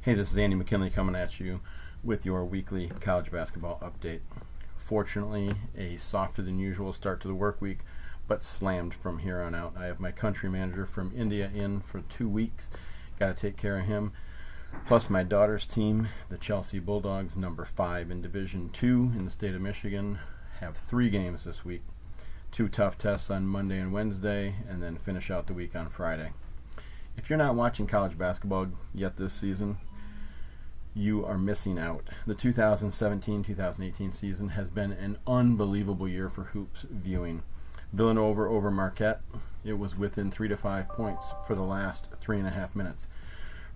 Hey, this is Andy McKinley coming at you with your weekly college basketball update. Fortunately, a softer than usual start to the work week, but slammed from here on out. I have my country manager from India in for 2 weeks. Got to take care of him. Plus my daughter's team, the Chelsea Bulldogs, number 5 in Division II in the state of Michigan, have 3 games this week. 2 tough tests on Monday and Wednesday, and then finish out the week on Friday. If you're not watching college basketball yet this season, you are missing out. The 2017-2018 season has been an unbelievable year for hoops viewing. Villanova over Marquette, it was within 3 to 5 points for the last 3.5 minutes.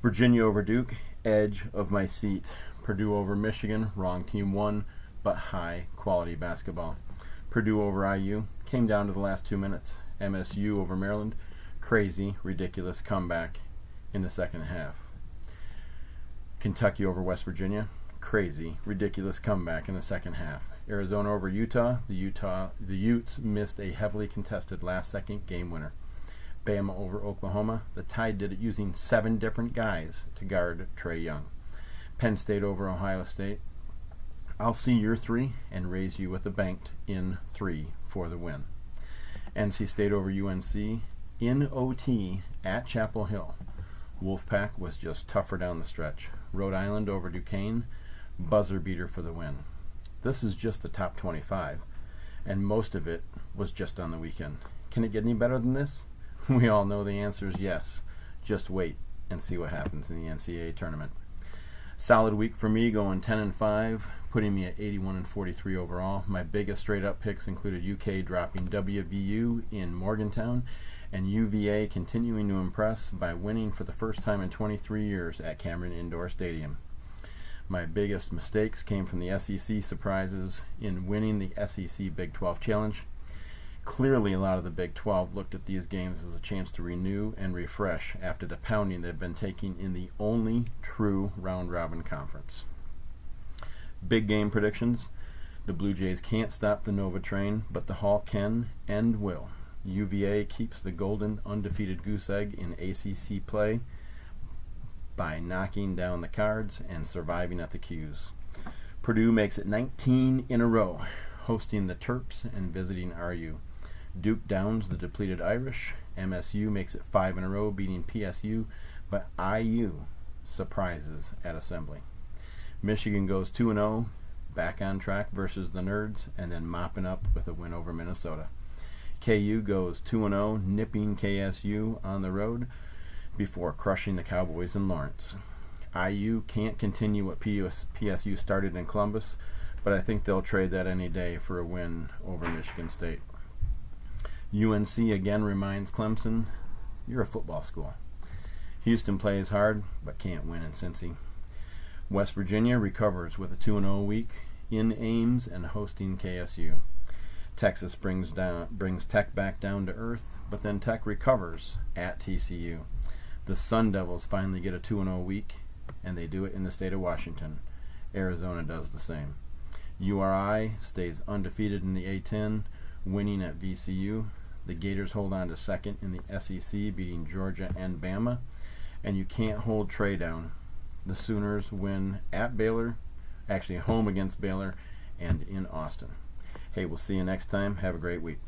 Virginia over Duke, edge of my seat. Purdue over Michigan, wrong team won, but high quality basketball. Purdue over IU, came down to the last 2 minutes. MSU over Maryland, crazy, ridiculous comeback in the second half. Kentucky over West Virginia, crazy, ridiculous comeback in the second half. Arizona over Utah, the Utes missed a heavily contested last-second game winner. Bama over Oklahoma, the Tide did it using 7 different guys to guard Trae Young. Penn State over Ohio State, I'll see your 3 and raise you with a banked in 3 for the win. NC State over UNC, in OT at Chapel Hill. Wolfpack was just tougher down the stretch. Rhode Island over Duquesne, buzzer beater for the win. This is just the top 25, and most of it was just on the weekend. Can it get any better than this? We all know the answer is yes. Just wait and see what happens in the NCAA tournament. Solid week for me, going 10-5, putting me at 81-43 overall. My biggest straight-up picks included UK dropping WVU in Morgantown, and UVA continuing to impress by winning for the first time in 23 years at Cameron Indoor Stadium. My biggest mistakes came from the SEC surprises in winning the SEC Big 12 Challenge. Clearly, a lot of the Big 12 looked at these games as a chance to renew and refresh after the pounding they've been taking in the only true round-robin conference. Big game predictions. The Blue Jays can't stop the Nova train, but the Hawk can and will. UVA keeps the golden undefeated goose egg in ACC play by knocking down the Cards and surviving at the Qs. Purdue makes it 19 in a row, hosting the Terps and visiting RU. Duke downs the depleted Irish. MSU makes it 5 in a row, beating PSU, but IU surprises at Assembly. Michigan goes 2-0, back on track versus the Nerds, and then mopping up with a win over Minnesota. KU goes 2-0, nipping KSU on the road before crushing the Cowboys in Lawrence. IU can't continue what PSU started in Columbus, but I think they'll trade that any day for a win over Michigan State. UNC again reminds Clemson, you're a football school. Houston plays hard, but can't win in Cincy. West Virginia recovers with a 2-0 week in Ames and hosting KSU. Texas brings Tech back down to earth, but then Tech recovers at TCU. The Sun Devils finally get a 2-0 week, and they do it in the state of Washington. Arizona does the same. URI stays undefeated in the A-10, winning at VCU. The Gators hold on to second in the SEC, beating Georgia and Bama. And you can't hold Trey down. The Sooners win at Baylor, actually home against Baylor, and in Austin. Hey, we'll see you next time. Have a great week.